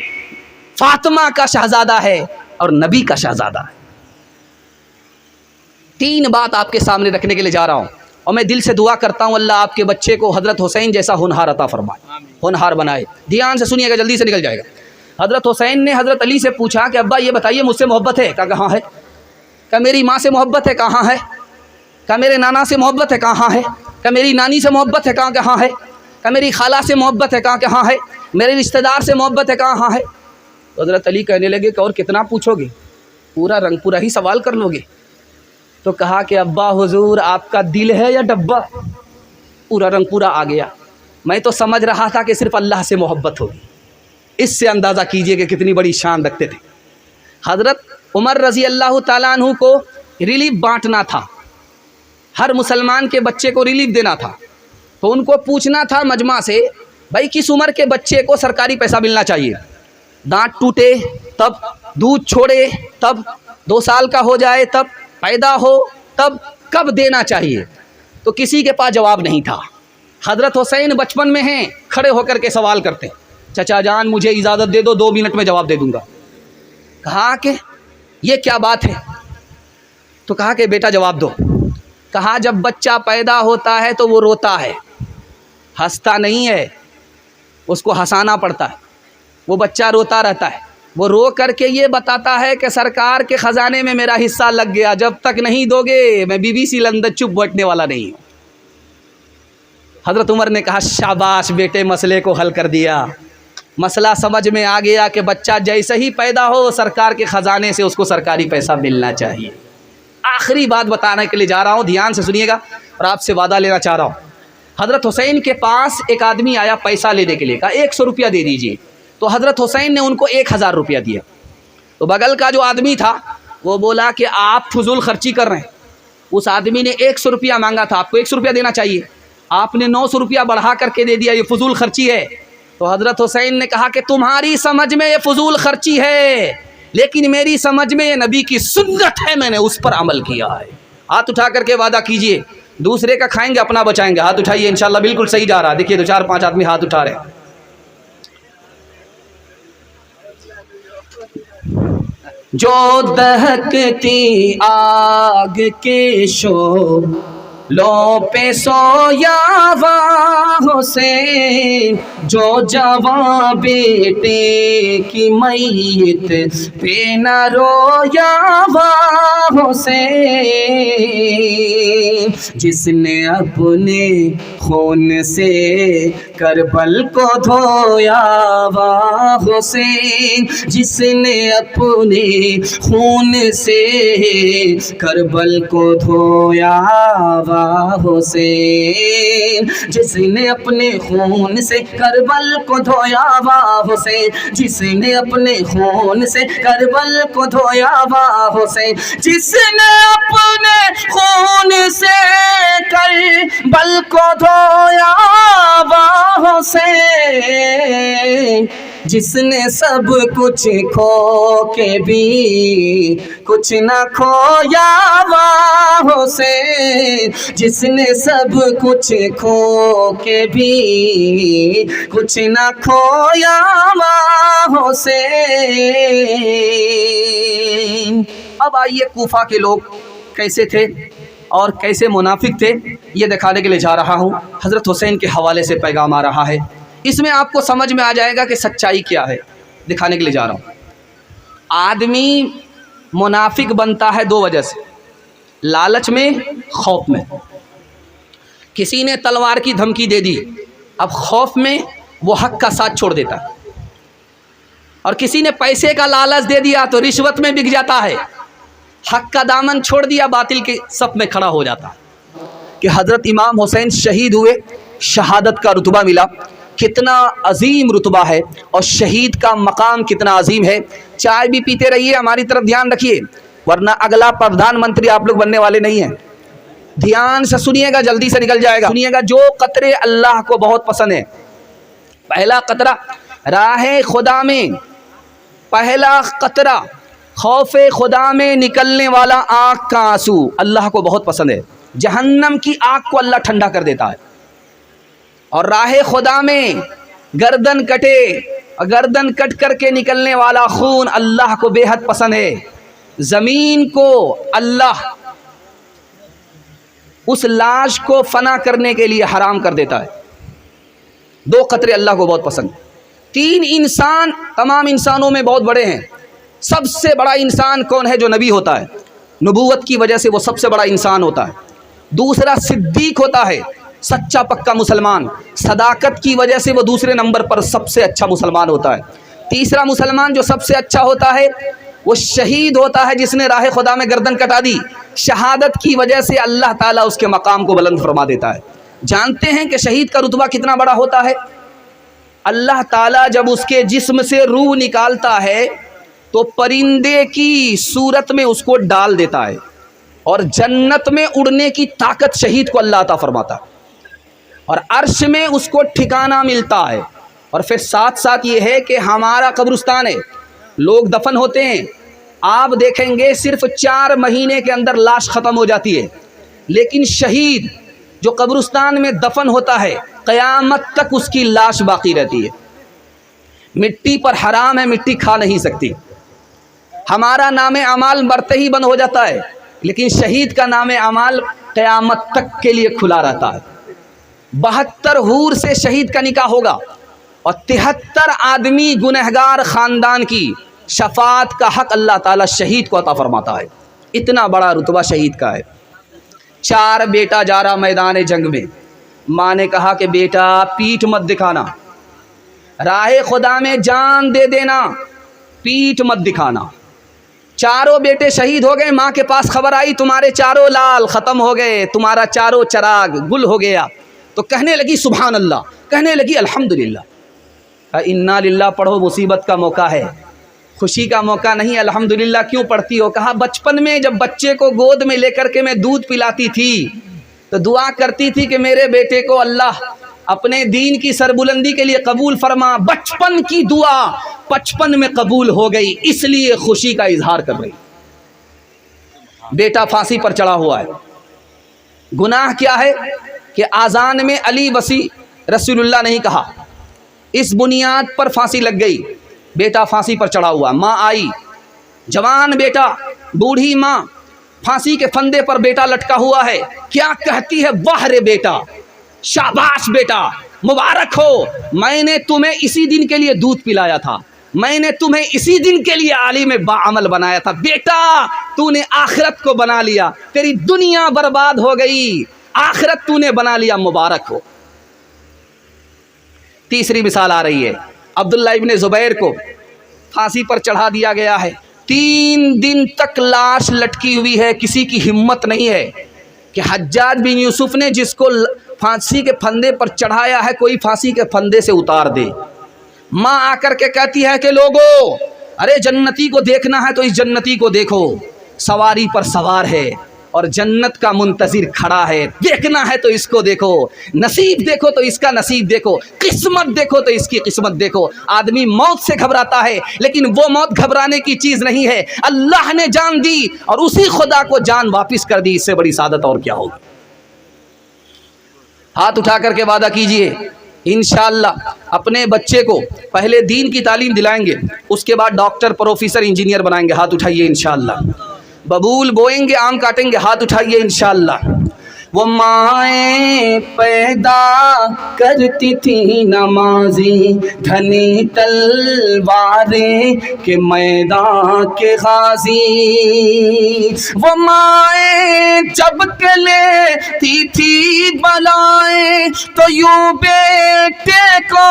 فاطمہ کا شہزادہ ہے اور نبی کا شہزادہ ہے. 3 بات آپ کے سامنے رکھنے کے لیے جا رہا ہوں، اور میں دل سے دعا کرتا ہوں اللہ آپ کے بچے کو حضرت حسین جیسا ہونہار عطا فرمائے، ہونہار بنائے. دھیان سے سنیے گا، جلدی سے نکل جائے گا. حضرت حسین نے حضرت علی سے پوچھا کہ ابا یہ بتائیے مجھ سے محبت ہے؟ کہا کہاں ہے. کہا میری ماں سے محبت ہے؟ کہاں ہے. کہا میرے نانا سے محبت ہے؟ کہاں ہے. کہا میری نانی سے محبت ہے؟ کہاں ہے. کہا میری خالہ سے محبت ہے؟ کہاں ہے. میرے رشتہ دار سے محبت ہے؟ کہاں ہے. حضرت علی کہنے لگے کہ اور کتنا پوچھو گے، پورا رنگ پورا ہی سوال کر لو گے. تو کہا کہ ابا حضور آپ کا دل ہے یا ڈبہ؟ پورا رنگ پورا آ گیا. میں تو سمجھ رہا تھا کہ صرف اللہ سے محبت ہوگی. اس سے اندازہ کیجئے کہ کتنی بڑی شان رکھتے تھے. حضرت عمر رضی اللہ تعالیٰ عنہ کو ریلیف بانٹنا تھا، ہر مسلمان کے بچے کو ریلیف دینا تھا. تو ان کو پوچھنا تھا مجمع سے، بھائی کس عمر کے بچے کو سرکاری پیسہ ملنا چاہیے؟ دانت ٹوٹے تب، دودھ چھوڑے تب، 2 سال کا ہو جائے تب، پیدا ہو تب، کب دینا چاہیے؟ تو کسی کے پاس جواب نہیں تھا. حضرت حسین بچپن میں ہیں، کھڑے ہو کر کے سوال کرتے ہیں، چچا جان مجھے اجازت دے دو، 2 منٹ میں جواب دے دوں گا. کہا کہ یہ کیا بات ہے؟ تو کہا کہ بیٹا جواب دو. کہا جب بچہ پیدا ہوتا ہے تو وہ روتا ہے، ہنستا نہیں ہے، اس کو ہنسانا پڑتا ہے. وہ بچہ روتا رہتا ہے، وہ رو کر کے یہ بتاتا ہے کہ سرکار کے خزانے میں میرا حصہ لگ گیا، جب تک نہیں دو گے میں BBC لندن چپ بیٹھنے والا نہیں ہوں. حضرت عمر نے کہا شاباش بیٹے، مسئلے کو حل کر دیا. مسئلہ سمجھ میں آ گیا کہ بچہ جیسے ہی پیدا ہو سرکار کے خزانے سے اس کو سرکاری پیسہ ملنا چاہیے. آخری بات بتانے کے لیے جا رہا ہوں، دھیان سے سنیے گا اور آپ سے وعدہ لینا چاہ رہا ہوں. حضرت حسین کے پاس ایک آدمی آیا پیسہ لینے کے لیے، کہا 100 روپیہ دے دیجیے. تو حضرت حسین نے ان کو 1,000 روپیہ دیا. تو بغل کا جو آدمی تھا وہ بولا کہ آپ فضول خرچی کر رہے ہیں. اس آدمی نے 100 روپیہ مانگا تھا، آپ کو 100 روپیہ دینا چاہیے، آپ نے 900 روپیہ بڑھا کر کے دے دیا، یہ فضول خرچی ہے. تو حضرت حسین نے کہا کہ تمہاری سمجھ میں یہ فضول خرچی ہے، لیکن میری سمجھ میں یہ نبی کی سنت ہے، میں نے اس پر عمل کیا ہے. ہاتھ اٹھا کر کے وعدہ کیجئے، دوسرے کا کھائیں گے اپنا بچائیں گے. ہاتھ اٹھائیے، انشاءاللہ بالکل صحیح جا رہا ہے. دیکھیے 2-4-5 آدمی ہاتھ اٹھا رہے ہیں. جو دہکتی آگ کے شعلوں پہ سویا ہوا حسین، جو جواں بیٹے کی میت پہ نہ رویا ہوا حسین، جس نے اپنے خون سے کربل کو دھویا ہوا حسین، جس نے اپنے خون سے کربل کو دھویا ہوا حسین، جس نے اپنے خون سے کربل کو دھویا ہوا حسین، جس نے اپنے خون سے کربل کو دھویا ہوا حسین، جس نے اپنے خون سے کربل کو دھویا ہوا حسین، جس نے سب کچھ کھو کے بھی کچھ نہ کھویا ہوا حسین، جس نے سب کچھ کھو کے بھی کچھ نہ کھویا ہوا حسین. اب آئیے کوفہ کے لوگ کیسے تھے اور کیسے منافق تھے یہ دکھانے کے لیے جا رہا ہوں. حضرت حسین کے حوالے سے پیغام آ رہا ہے، اس میں آپ کو سمجھ میں آ جائے گا کہ سچائی کیا ہے. دکھانے کے لیے جا رہا ہوں. آدمی منافق بنتا ہے 2 وجہ سے، لالچ میں، خوف میں. کسی نے تلوار کی دھمکی دے دی، اب خوف میں وہ حق کا ساتھ چھوڑ دیتا، اور کسی نے پیسے کا لالچ دے دیا تو رشوت میں بک جاتا ہے، حق کا دامن چھوڑ دیا باطل کے صف میں کھڑا ہو جاتا ہے۔ کہ حضرت امام حسین شہید ہوئے، شہادت کا رتبہ ملا، کتنا عظیم رتبہ ہے، اور شہید کا مقام کتنا عظیم ہے۔ چائے بھی پیتے رہیے، ہماری طرف دھیان رکھیے، ورنہ اگلا پردھان منتری آپ لوگ بننے والے نہیں ہیں۔ دھیان سے سنیے گا، جلدی سے نکل جائے گا۔ سنیے گا، جو قطرے اللہ کو بہت پسند ہے، پہلا قطرہ راہ خدا میں، پہلا قطرہ خوف خدا میں نکلنے والا آنکھ کا آنسو اللہ کو بہت پسند ہے۔ جہنم کی آگ کو اللہ ٹھنڈا کر دیتا ہے۔ اور راہ خدا میں گردن کٹے، گردن کٹ کر کے نکلنے والا خون اللہ کو بے حد پسند ہے۔ زمین کو اللہ اس لاش کو فنا کرنے کے لیے حرام کر دیتا ہے۔ دو قطرے اللہ کو بہت پسند۔ تین انسان تمام انسانوں میں بہت بڑے ہیں۔ سب سے بڑا انسان کون ہے؟ جو نبی ہوتا ہے، نبوت کی وجہ سے وہ سب سے بڑا انسان ہوتا ہے۔ دوسرا صدیق ہوتا ہے، سچا پکا مسلمان، صداقت کی وجہ سے وہ دوسرے نمبر پر سب سے اچھا مسلمان ہوتا ہے۔ تیسرا مسلمان جو سب سے اچھا ہوتا ہے وہ شہید ہوتا ہے، جس نے راہ خدا میں گردن کٹا دی۔ شہادت کی وجہ سے اللہ تعالیٰ اس کے مقام کو بلند فرما دیتا ہے۔ جانتے ہیں کہ شہید کا رتبہ کتنا بڑا ہوتا ہے؟ اللہ تعالیٰ جب اس کے جسم سے روح نکالتا ہے تو پرندے کی صورت میں اس کو ڈال دیتا ہے، اور جنت میں اڑنے کی طاقت شہید کو اللہ عطا فرماتا ہے، اور عرش میں اس کو ٹھکانہ ملتا ہے۔ اور پھر ساتھ ساتھ یہ ہے کہ ہمارا قبرستان ہے، لوگ دفن ہوتے ہیں، آپ دیکھیں گے صرف 4 مہینے کے اندر لاش ختم ہو جاتی ہے، لیکن شہید جو قبرستان میں دفن ہوتا ہے قیامت تک اس کی لاش باقی رہتی ہے۔ مٹی پر حرام ہے، مٹی کھا نہیں سکتی۔ ہمارا نام اعمال مرتے ہی بند ہو جاتا ہے، لیکن شہید کا نام اعمال قیامت تک کے لیے کھلا رہتا ہے۔ 72 حور سے شہید کا نکاح ہوگا، اور 73 آدمی گنہگار خاندان کی شفاعت کا حق اللہ تعالیٰ شہید کو عطا فرماتا ہے۔ اتنا بڑا رتبہ شہید کا ہے۔ 4 بیٹا جا رہا میدان جنگ میں، ماں نے کہا کہ بیٹا پیٹھ مت دکھانا، راہ خدا میں جان دے دینا، پیٹھ مت دکھانا۔ چاروں بیٹے شہید ہو گئے۔ ماں کے پاس خبر آئی تمہارے چاروں لال ختم ہو گئے، تمہارا چاروں چراغ گل ہو گیا، تو کہنے لگی سبحان اللہ، کہنے لگی الحمدللہ۔ انا للہ پڑھو، مصیبت کا موقع ہے، خوشی کا موقع نہیں۔ الحمدللہ کیوں پڑھتی ہو؟ کہا بچپن میں جب بچے کو گود میں لے کر کے میں دودھ پلاتی تھی تو دعا کرتی تھی کہ میرے بیٹے کو اللہ اپنے دین کی سربلندی کے لیے قبول فرما۔ بچپن کی دعا 55 میں قبول ہو گئی، اس لیے خوشی کا اظہار کر رہی۔ بیٹا پھانسی پر چڑھا ہوا ہے۔ گناہ کیا ہے کہ آذان میں علی وسیع رسول اللہ نہیں کہا، اس بنیاد پر پھانسی لگ گئی۔ بیٹا پھانسی پر چڑھا ہوا، ماں آئی، جوان بیٹا، بوڑھی ماں، پھانسی کے پھندے پر بیٹا لٹکا ہوا ہے۔ کیا کہتی ہے؟ واہ رے بیٹا، شاباش بیٹا، مبارک ہو، میں نے تمہیں اسی دن کے لیے دودھ پلایا تھا، میں نے تمہیں اسی دن کے لیے عالم باعمل بنایا تھا، بیٹا تو نے آخرت کو بنا لیا، تیری دنیا برباد ہو گئی، آخرت تو نے بنا لیا، مبارک ہو۔ تیسری مثال آ رہی ہے، عبداللہ ابن زبیر کو پھانسی پر چڑھا دیا گیا ہے، 3 دن تک لاش لٹکی ہوئی ہے، کسی کی ہمت نہیں ہے کہ حجاج بن یوسف نے جس کو پھانسی کے پھندے پر چڑھایا ہے کوئی پھانسی کے پھندے سے اتار دے۔ ماں آ کر کے کہتی ہے کہ لوگو، ارے جنتی کو دیکھنا ہے تو اس جنتی کو دیکھو، سواری پر سوار ہے اور جنت کا منتظر کھڑا ہے، دیکھنا ہے تو اس کو دیکھو، نصیب دیکھو تو اس کا نصیب دیکھو، قسمت دیکھو تو اس کی قسمت دیکھو۔ آدمی موت سے گھبراتا ہے، لیکن وہ موت گھبرانے کی چیز نہیں ہے، اللہ نے جان دی اور اسی خدا کو جان واپس کر دی، اس سے بڑی سعادت اور کیا ہوگی؟ ہاتھ اٹھا کر کے وعدہ کیجئے، انشاءاللہ اپنے بچے کو پہلے دین کی تعلیم دلائیں گے، اس کے بعد ڈاکٹر، پروفیسر، انجینئر بنائیں گے۔ ہاتھ اٹھائیے انشاءاللہ۔ ببول بوئیں گے، آم کاٹیں گے، ہاتھ اٹھائیے انشاءاللہ۔ وہ مائیں پیدا کرتی تھی نمازی، دھنی تلواریں کے میدان کے غازی، وہ مائیں جب کہ لیتی تھی بلائیں تو یوں بیٹے کو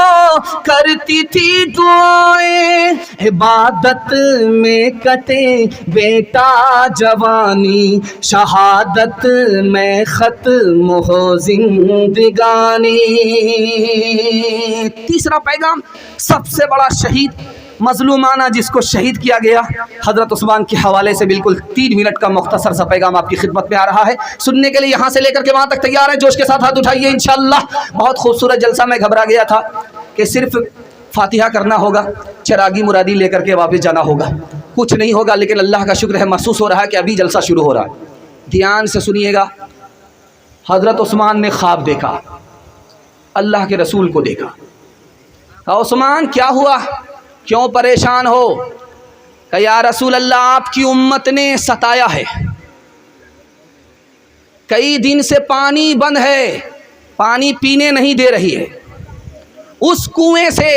کرتی تھی دعائیں، عبادت میں کٹے بیٹا جوانی، شہادت میں ختم ہو زندگانی۔ تیسرا پیغام، سب سے بڑا شہید مظلومانہ جس کو شہید کیا گیا، حضرت عثمان کے حوالے سے بالکل 3 منٹ کا مختصر سا پیغام آپ کی خدمت میں آ رہا ہے، سننے کے لیے یہاں سے لے کر کے وہاں تک تیار ہیں؟ جوش کے ساتھ ہاتھ اٹھائیے انشاءاللہ۔ بہت خوبصورت جلسہ، میں گھبرا گیا تھا کہ صرف فاتحہ کرنا ہوگا، چراغی مرادی لے کر کے واپس جانا ہوگا، کچھ نہیں ہوگا، لیکن اللہ کا شکر ہے محسوس ہو رہا ہے کہ ابھی جلسہ شروع ہو رہا ہے۔ دھیان سے سنیے گا۔ حضرت عثمان نے خواب دیکھا، اللہ کے رسول کو دیکھا، کہا عثمان کیا ہوا، کیوں پریشان ہو؟ کہ یا رسول اللہ آپ کی امت نے ستایا ہے، کئی دن سے پانی بند ہے، پانی پینے نہیں دے رہی ہے، اس کنویں سے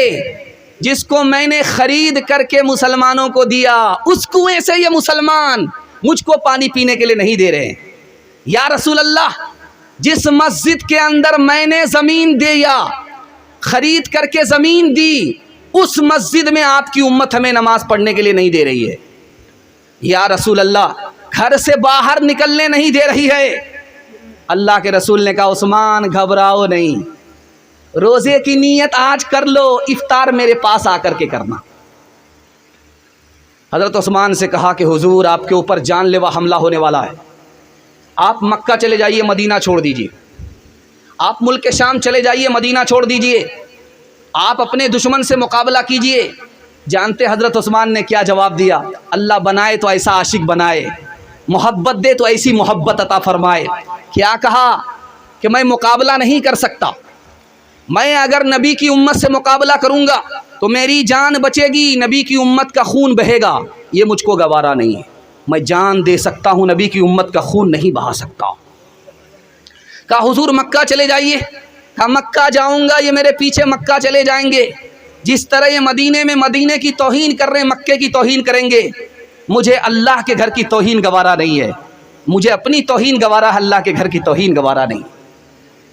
جس کو میں نے خرید کر کے مسلمانوں کو دیا، اس کنویں سے یہ مسلمان مجھ کو پانی پینے کے لیے نہیں دے رہے ہیں۔ یا رسول اللہ جس مسجد کے اندر میں نے زمین دیا، خرید کر کے زمین دی، اس مسجد میں آپ کی امت ہمیں نماز پڑھنے کے لیے نہیں دے رہی ہے۔ یا رسول اللہ گھر سے باہر نکلنے نہیں دے رہی ہے۔ اللہ کے رسول نے کہا عثمان گھبراؤ نہیں، روزے کی نیت آج کر لو، افطار میرے پاس آ کر کے کرنا۔ حضرت عثمان سے کہا کہ حضور آپ کے اوپر جان لیوا حملہ ہونے والا ہے، آپ مکہ چلے جائیے، مدینہ چھوڑ دیجیے، آپ ملک شام چلے جائیے، مدینہ چھوڑ دیجیے، آپ اپنے دشمن سے مقابلہ کیجیے۔ جانتے حضرت عثمان نے کیا جواب دیا؟ اللہ بنائے تو ایسا عاشق بنائے، محبت دے تو ایسی محبت عطا فرمائے۔ کیا کہا کہ میں مقابلہ نہیں کر سکتا، میں اگر نبی کی امت سے مقابلہ کروں گا تو میری جان بچے گی، نبی کی امت کا خون بہے گا، یہ مجھ کو گوارا نہیں ہے، میں جان دے سکتا ہوں، نبی کی امت کا خون نہیں بہا سکتا۔ کہا حضور مکہ چلے جائیے، کہا مکہ جاؤں گا، یہ میرے پیچھے مکہ چلے جائیں گے، جس طرح یہ مدینے میں مدینے کی توہین کر رہے ہیں، مکے کی توہین کریں گے، مجھے اللہ کے گھر کی توہین گوارا نہیں ہے، مجھے اپنی توہین گوارا ہے، اللہ کے گھر کی توہین گوارا نہیں۔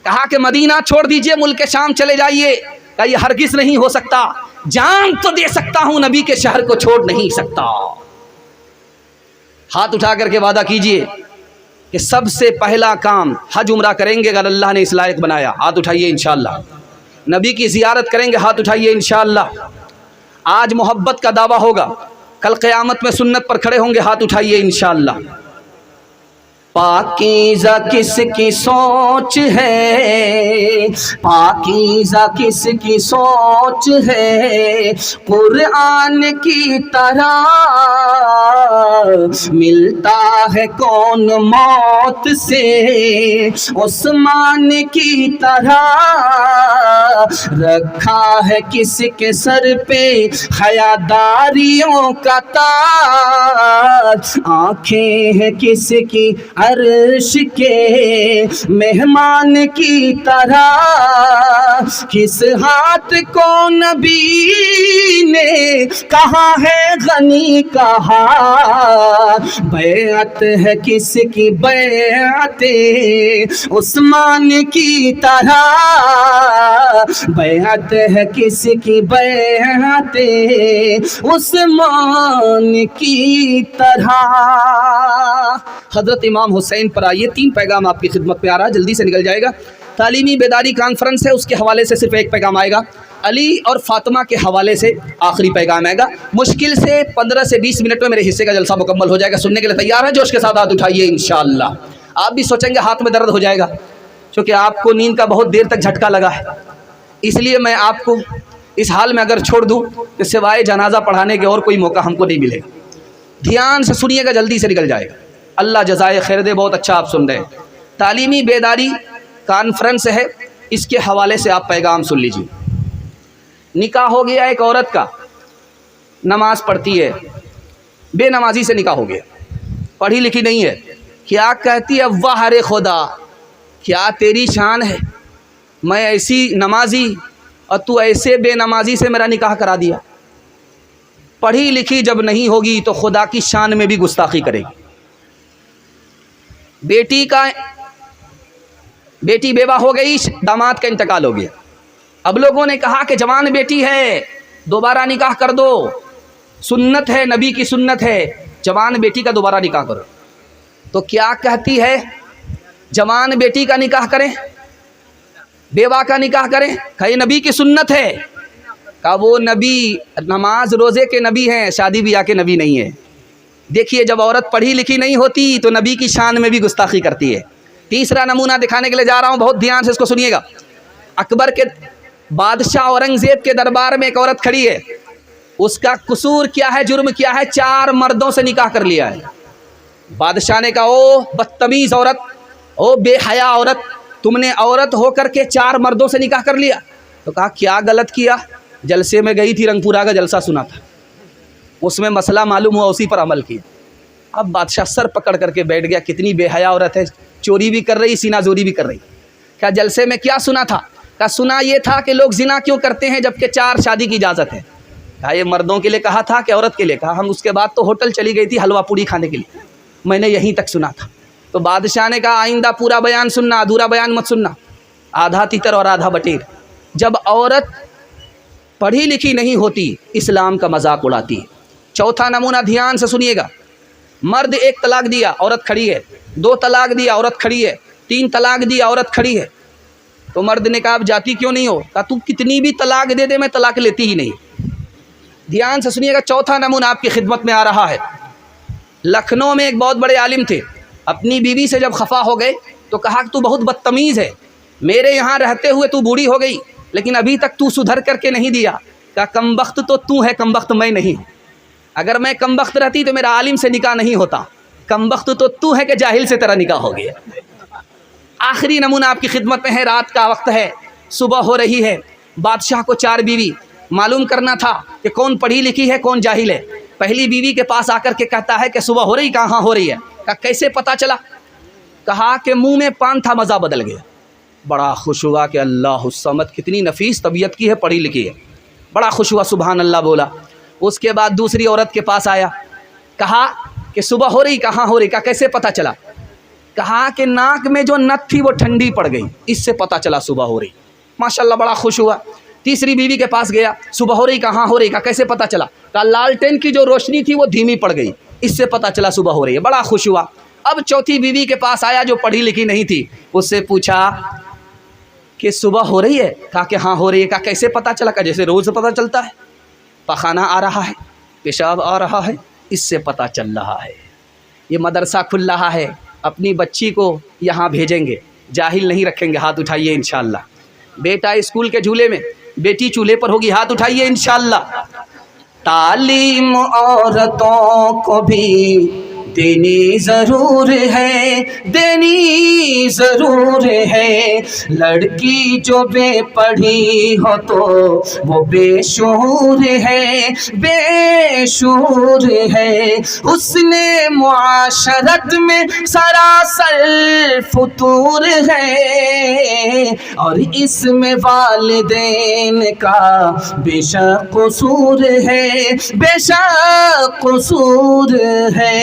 کہا کہ مدینہ چھوڑ دیجئے، ملک شام چلے جائیے، کہا یہ ہرگز نہیں ہو سکتا، جان تو دے سکتا ہوں، نبی کے شہر کو چھوڑ نہیں سکتا۔ ہاتھ اٹھا کر کے وعدہ کیجئے کہ سب سے پہلا کام حج عمرہ کریں گے اگر اللہ نے اس لائق بنایا، ہاتھ اٹھائیے انشاءاللہ۔ نبی کی زیارت کریں گے، ہاتھ اٹھائیے انشاءاللہ۔ آج محبت کا دعویٰ ہوگا، کل قیامت میں سنت پر کھڑے ہوں گے، ہاتھ اٹھائیے انشاءاللہ۔ پاکیزہ کس کی سوچ ہے، پاکیزہ کس کی سوچ ہے، قرآن کی طرح ملتا ہے کون موت سے، عثمان کی طرح رکھا ہے کس کے سر پہ حیاداریوں کا تاج، آنکھیں ہیں کس کی عرش کے مہمان کی طرح، کس ہاتھ کو نبی نے کہا ہے غنی کہا، بیعت ہے کس کی بیعت عثمان کی طرح، بیعت ہے کس کی بیعت عثمان کی طرح۔ حضرت امام حسین پر آئیے، 3 پیغام آپ کی خدمت میں آ رہا ہے، جلدی سے نکل جائے گا۔ تعلیمی بیداری کانفرنس ہے، اس کے حوالے سے صرف ایک پیغام آئے گا، علی اور فاطمہ کے حوالے سے آخری پیغام آئے گا۔ مشکل سے 15 سے 20 منٹ میں میرے حصے کا جلسہ مکمل ہو جائے گا، سننے کے لیے تیار ہے؟ جوش کے ساتھ ہاتھ اٹھائیے انشاءاللہ۔ آپ بھی سوچیں گے ہاتھ میں درد ہو جائے گا، کیونکہ آپ کو نیند کا بہت دیر تک جھٹکا لگا ہے، اس لیے میں آپ کو اس حال میں اگر چھوڑ دوں کہ سوائے جنازہ پڑھانے کے اور کوئی موقع ہم کو نہیں ملے گا۔ دھیان سے سنیے گا، جلدی سے نکل جائے گا، اللہ جزائے خیر دے، بہت اچھا آپ سن رہے ہیں۔ تعلیمی بیداری کانفرنس ہے، اس کے حوالے سے آپ پیغام سن لیجیے۔ نکاح ہو گیا ایک عورت کا، نماز پڑھتی ہے، بے نمازی سے نکاح ہو گیا، پڑھی لکھی نہیں ہے، کیا کہتی ہے واہ رے خدا، کیا تیری شان ہے، میں ایسی نمازی اور تو ایسے بے نمازی سے میرا نکاح کرا دیا۔ پڑھی لکھی جب نہیں ہوگی تو خدا کی شان میں بھی گستاخی کرے گی۔ بیٹی بیوہ ہو گئی، داماد کا انتقال ہو گیا، اب لوگوں نے کہا کہ جوان بیٹی ہے دوبارہ نکاح کر دو، سنت ہے، نبی کی سنت ہے جوان بیٹی کا دوبارہ نکاح کرو۔ تو کیا کہتی ہے، جوان بیٹی کا نکاح کریں، بیوہ کا نکاح کریں؟ کہ یہ نبی کی سنت ہے۔ کہ وہ نبی نماز روزے کے نبی ہیں، شادی بیاہ کے نبی نہیں ہے۔ دیکھیے جب عورت پڑھی لکھی نہیں ہوتی تو نبی کی شان میں بھی گستاخی کرتی ہے۔ تیسرا نمونہ دکھانے کے لیے جا رہا ہوں، بہت دھیان سے اس کو سنیے گا۔ اکبر کے بادشاہ اورنگزیب کے دربار میں ایک عورت کھڑی ہے، اس کا قصور کیا ہے، جرم کیا ہے؟ 4 مردوں سے نکاح کر لیا ہے۔ بادشاہ نے کہا او بدتمیز عورت، او بے حیا عورت، تم نے عورت ہو کر کے 4 مردوں سے نکاح کر لیا۔ تو کہا کیا غلط کیا؟ جلسے میں گئی تھی، رنگ پورا کا جلسہ سنا تھا، اس میں مسئلہ معلوم ہوا، اسی پر عمل کیا۔ اب بادشاہ سر پکڑ کر کے بیٹھ گیا، کتنی بے حیا عورت ہے، چوری بھی کر رہی، سینہ زوری بھی کر رہی۔ کیا جلسے میں کیا سنا تھا؟ کہا سنا یہ تھا کہ لوگ زنا کیوں کرتے ہیں جبکہ 4 شادی کی اجازت ہے۔ کہا یہ مردوں کے لیے کہا تھا کہ عورت کے لیے؟ کہا ہم اس کے بعد تو ہوٹل چلی گئی تھی حلوہ پوری کھانے کے لیے، میں نے یہیں تک سنا تھا۔ تو بادشاہ نے کہا آئندہ پورا بیان سننا، ادھورا بیان مت سننا، آدھا تیتر اور آدھا بٹیر۔ جب عورت پڑھی لکھی نہیں ہوتی اسلام کا مذاق اڑاتی ہے۔ چوتھا نمونہ دھیان سے سنیے گا، مرد 1 طلاق دیا عورت کھڑی ہے، 2 طلاق دیا عورت کھڑی ہے، 3 طلاق دیا عورت کھڑی ہے۔ تو مرد نے کہا اب جاتی کیوں نہیں ہو؟ کہا تو کتنی بھی طلاق دے دے میں طلاق لیتی ہی نہیں۔ دھیان سے سنیے گا، چوتھا نمونہ آپ کی خدمت میں آ رہا ہے۔ لکھنؤ میں ایک بہت بڑے عالم تھے، اپنی بیوی سے جب خفا ہو گئے تو کہا کہ تو بہت بدتمیز ہے، میرے یہاں رہتے ہوئے تو بوڑھی ہو گئی لیکن ابھی تک تو سدھر کر کے نہیں دیا۔ کہا کم بخت تو ہے، کم بخت میں نہیں۔ اگر میں کم بخت رہتی تو میرا عالم سے نکاح نہیں ہوتا، کم بخت تو ہے کہ جاہل سے تیرا نکاح ہو گیا۔ آخری نمونہ آپ کی خدمت میں ہے، رات کا وقت ہے، صبح ہو رہی ہے، بادشاہ کو 4 بیوی، معلوم کرنا تھا کہ کون پڑھی لکھی ہے کون جاہل ہے۔ پہلی بیوی کے پاس آ کر کے کہتا ہے کہ صبح ہو رہی؟ کہاں ہو رہی ہے؟ کہا کیسے پتا چلا؟ کہا کہ منہ میں پان تھا، مزہ بدل گیا۔ بڑا خوش ہوا کہ اللہ الصمد، کتنی نفیس طبیعت کی ہے، پڑھی لکھی ہے، بڑا خوش ہوا، سبحان اللہ بولا۔ اس کے بعد دوسری عورت کے پاس آیا، کہا کہ صبح ہو رہی؟ کہاں ہو رہی؟ کہا کیسے پتا چلا؟ کہا کہ ناک میں جو نت تھی وہ ٹھنڈی پڑ گئی، اس سے پتا چلا صبح ہو رہی۔ ماشاءاللہ بڑا خوش ہوا۔ تیسری بیوی کے پاس گیا، صبح ہو رہی؟ کہاں ہو رہی؟ کہا کیسے پتا چلا؟ کہا لالٹین کی جو روشنی تھی وہ دھیمی پڑ گئی، اس سے پتا چلا صبح ہو رہی ہے، بڑا خوش ہوا۔ اب چوتھی بیوی کے پاس آیا جو پڑھی لکھی نہیں تھی، اس سے پوچھا کہ صبح ہو رہی ہے؟ کہا کہ ہاں ہو رہی ہے۔ کہا کیسے پتا چلا؟ کہا جیسے روز پتا چلتا ہے، پخانہ آ رہا ہے، پیشاب آ رہا ہے، اس سے پتا چل رہا ہے۔ یہ مدرسہ کھل رہا ہے، اپنی بچی کو یہاں بھیجیں گے، جاہل نہیں رکھیں گے، ہاتھ اٹھائیے انشاءاللہ۔ بیٹا اسکول کے جھولے میں، بیٹی چولہے پر ہوگی، ہاتھ اٹھائیے انشاءاللہ۔ تعلیم عورتوں کو بھی دینی ضرور ہے، دینی ضرور ہے۔ لڑکی جو بے پڑھی ہو تو وہ بے شعور ہے، بے شعور ہے۔ اس نے معاشرت میں سراسر فتور ہے، اور اس میں والدین کا بے شک قصور ہے، بے شک قصور ہے۔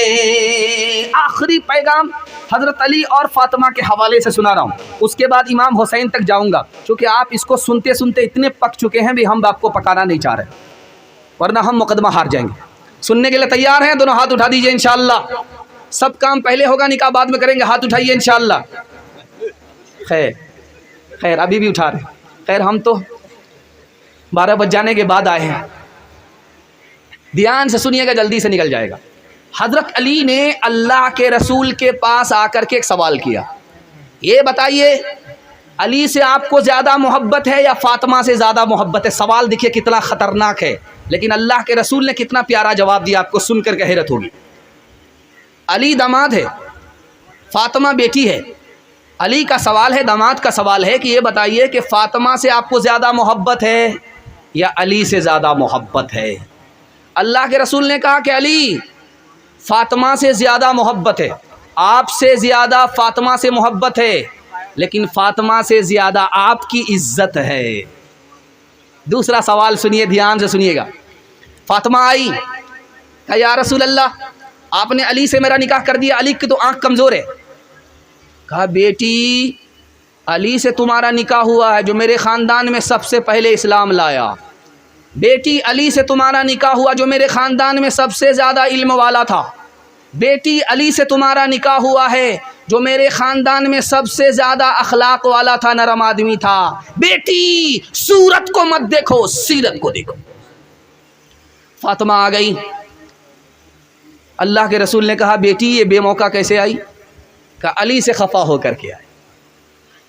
آخری پیغام حضرت علی اور فاطمہ کے حوالے سے سنا رہا ہوں، اس کے بعد امام حسین تک جاؤں گا، چونکہ آپ اس کو سنتے سنتے اتنے پک چکے ہیں بھی ہم آپ کو پکانا نہیں چاہ رہے، ورنہ ہم مقدمہ ہار جائیں گے۔ سننے کے لیے تیار ہیں؟ دونوں ہاتھ اٹھا دیجئے انشاءاللہ۔ سب کام پہلے ہوگا، نکاح بعد میں کریں گے، ہاتھ اٹھائیے انشاءاللہ۔ خیر خیر ابھی بھی اٹھا رہے، خیر ہم تو 12 بج جانے کے بعد آئے ہیں، دھیان سے سنیے گا، جلدی سے نکل جائے گا۔ حضرت علی نے اللہ کے رسول کے پاس آ کر کے ایک سوال کیا، یہ بتائیے علی سے آپ کو زیادہ محبت ہے یا فاطمہ سے زیادہ محبت ہے؟ سوال دیکھیے کتنا خطرناک ہے، لیکن اللہ کے رسول نے کتنا پیارا جواب دیا، آپ کو سن کر کے حیرت ہوگی۔ علی داماد ہے، فاطمہ بیٹی ہے۔ علی کا سوال ہے، داماد کا سوال ہے کہ یہ بتائیے کہ فاطمہ سے آپ کو زیادہ محبت ہے یا علی سے زیادہ محبت ہے؟ اللہ کے رسول نے کہا کہ علی فاطمہ سے زیادہ محبت ہے، آپ سے زیادہ فاطمہ سے محبت ہے۔ لیکن فاطمہ سے زیادہ آپ کی عزت ہے۔ دوسرا سوال سنیے، دھیان سے سنیے گا۔ فاطمہ آئی، کہا یا رسول اللہ آپ نے علی سے میرا نکاح کر دیا، علی کی تو آنکھ کمزور ہے۔ کہا بیٹی علی سے تمہارا نکاح ہوا ہے جو میرے خاندان میں سب سے پہلے اسلام لایا، بیٹی علی سے تمہارا نکاح ہوا جو میرے خاندان میں سب سے زیادہ علم والا تھا، بیٹی علی سے تمہارا نکاح ہوا ہے جو میرے خاندان میں سب سے زیادہ اخلاق والا تھا، نرم آدمی تھا۔ بیٹی صورت کو مت دیکھو، سیرت کو دیکھو۔ فاطمہ آ گئی، اللہ کے رسول نے کہا بیٹی یہ بے موقع کیسے آئی؟ کہا علی سے خفا ہو کر کے آئی۔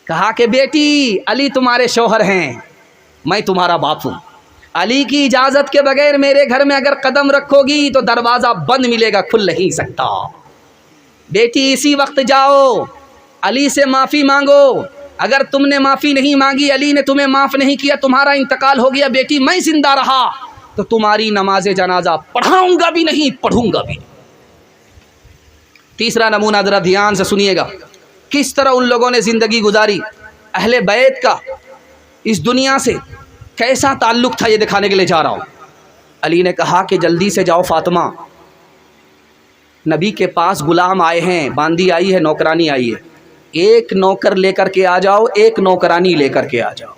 کہا کہ بیٹی علی تمہارے شوہر ہیں، میں تمہارا باپ ہوں، علی کی اجازت کے بغیر میرے گھر میں اگر قدم رکھو گی تو دروازہ بند ملے گا، کھل نہیں سکتا۔ بیٹی اسی وقت جاؤ علی سے معافی مانگو، اگر تم نے معافی نہیں مانگی، علی نے تمہیں معاف نہیں کیا، تمہارا انتقال ہو گیا، بیٹی میں زندہ رہا تو تمہاری نماز جنازہ پڑھاؤں گا بھی نہیں، پڑھوں گا بھی نہیں۔ تیسرا نمونہ ذرا دھیان سے سنیے گا، کس طرح ان لوگوں نے زندگی گزاری، اہل بیت کا اس دنیا سے کیسا تعلق تھا، یہ دکھانے کے لیے جا رہا ہوں۔ علی نے کہا کہ جلدی سے جاؤ فاطمہ، نبی کے پاس غلام آئے ہیں، باندی آئی ہے، نوکرانی آئی ہے، ایک نوکر لے کر کے آ جاؤ، ایک نوکرانی لے کر کے آ جاؤ۔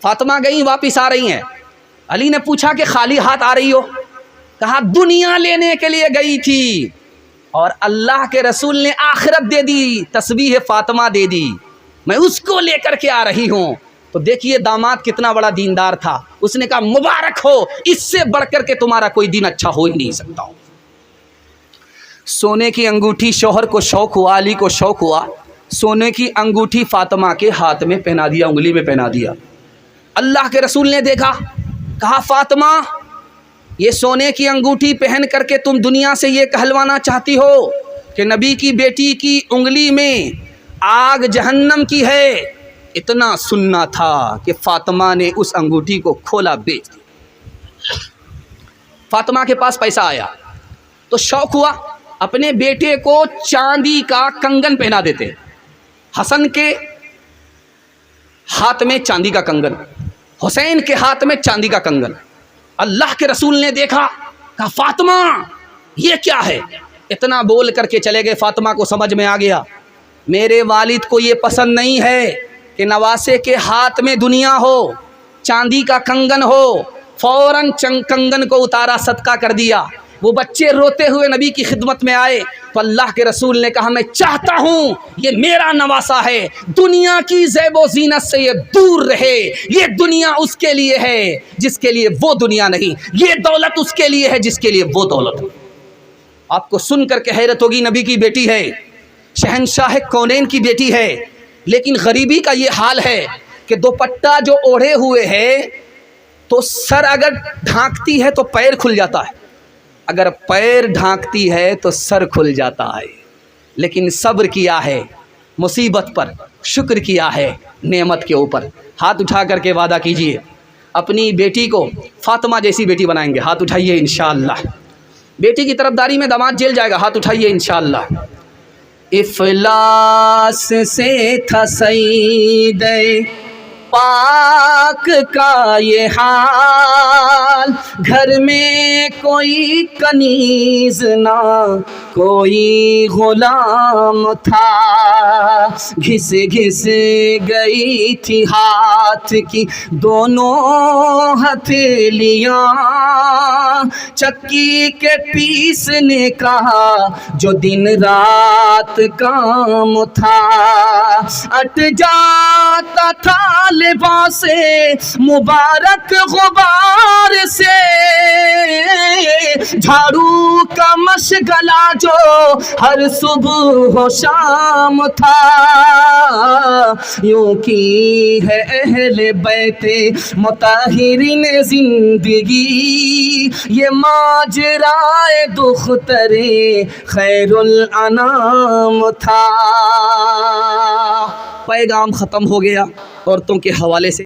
فاطمہ گئی، واپس آ رہی ہیں۔ علی نے پوچھا کہ خالی ہاتھ آ رہی ہو؟ کہا دنیا لینے کے لیے گئی تھی اور اللہ کے رسول نے آخرت دے دی، تسبیح فاطمہ دے دی، میں اس کو لے کر کے آ رہی ہوں۔ تو دیکھیے داماد کتنا بڑا دیندار تھا، اس نے کہا مبارک ہو، اس سے بڑھ کر کے تمہارا کوئی دن اچھا ہو ہی نہیں سکتا۔ سونے کی انگوٹھی شوہر کو شوق ہوا، علی کو شوق ہوا، سونے کی انگوٹھی فاطمہ کے ہاتھ میں پہنا دیا، انگلی میں پہنا دیا۔ اللہ کے رسول نے دیکھا، کہا فاطمہ یہ سونے کی انگوٹھی پہن کر کے تم دنیا سے یہ کہلوانا چاہتی ہو کہ نبی کی بیٹی کی انگلی میں آگ جہنم کی ہے؟ اتنا سننا تھا کہ فاطمہ نے اس انگوٹھی کو کھولا، بیچ دیا۔ فاطمہ کے پاس پیسہ آیا تو شوق ہوا، اپنے بیٹے کو چاندی کا کنگن پہنا دیتے، حسن کے ہاتھ میں چاندی کا کنگن، حسین کے ہاتھ میں چاندی کا کنگن۔ اللہ کے رسول نے دیکھا، کہا فاطمہ یہ کیا ہے؟ اتنا بول کر کے چلے گئے۔ فاطمہ کو سمجھ میں آ گیا میرے والد کو یہ پسند نہیں ہے کہ نواسے کے ہاتھ میں دنیا ہو، چاندی کا کنگن ہو۔ فوراً کنگن کو اتارا، صدقہ کر دیا۔ وہ بچے روتے ہوئے نبی کی خدمت میں آئے تو اللہ کے رسول نے کہا میں چاہتا ہوں یہ میرا نواسا ہے، دنیا کی زیب و زینت سے یہ دور رہے، یہ دنیا اس کے لیے ہے جس کے لیے وہ دنیا نہیں، یہ دولت اس کے لیے ہے جس کے لیے وہ دولت۔ آپ کو سن کر کے حیرت ہوگی، نبی کی بیٹی ہے، شہنشاہ کونین کی بیٹی ہے، لیکن غریبی کا یہ حال ہے کہ دوپٹہ جو اوڑھے ہوئے ہے تو سر اگر ڈھانکتی ہے تو پیر کھل جاتا ہے، اگر پیر ڈھانکتی ہے تو سر کھل جاتا ہے۔ لیکن صبر کیا ہے مصیبت پر، شکر کیا ہے نعمت کے اوپر۔ ہاتھ اٹھا کر کے وعدہ کیجئے اپنی بیٹی کو فاطمہ جیسی بیٹی بنائیں گے، ہاتھ اٹھائیے انشاءاللہ۔ بیٹی کی طرفداری میں داماد جیل جائے گا، ہاتھ اٹھائیے انشاءاللہ۔ افلاس سے تھا سید پاک کا یہ حال، گھر میں کوئی کنیز نہ کوئی غلام تھا، گھس گھس گئی تھی ہاتھ کی دونوں ہتھیلیاں، چکی کے پیسنے کا جو دن رات کام تھا، اٹ جاتا تھا لباس مبارک غبار سے، جھاڑو کا مشغلہ جو ہر صبح و شام تھا، یوں کی ہے اہل بیت مطہرین زندگی، یہ ماجرائے دختر خیر الانام تھا۔ پیغام ختم ہو گیا عورتوں کے حوالے سے۔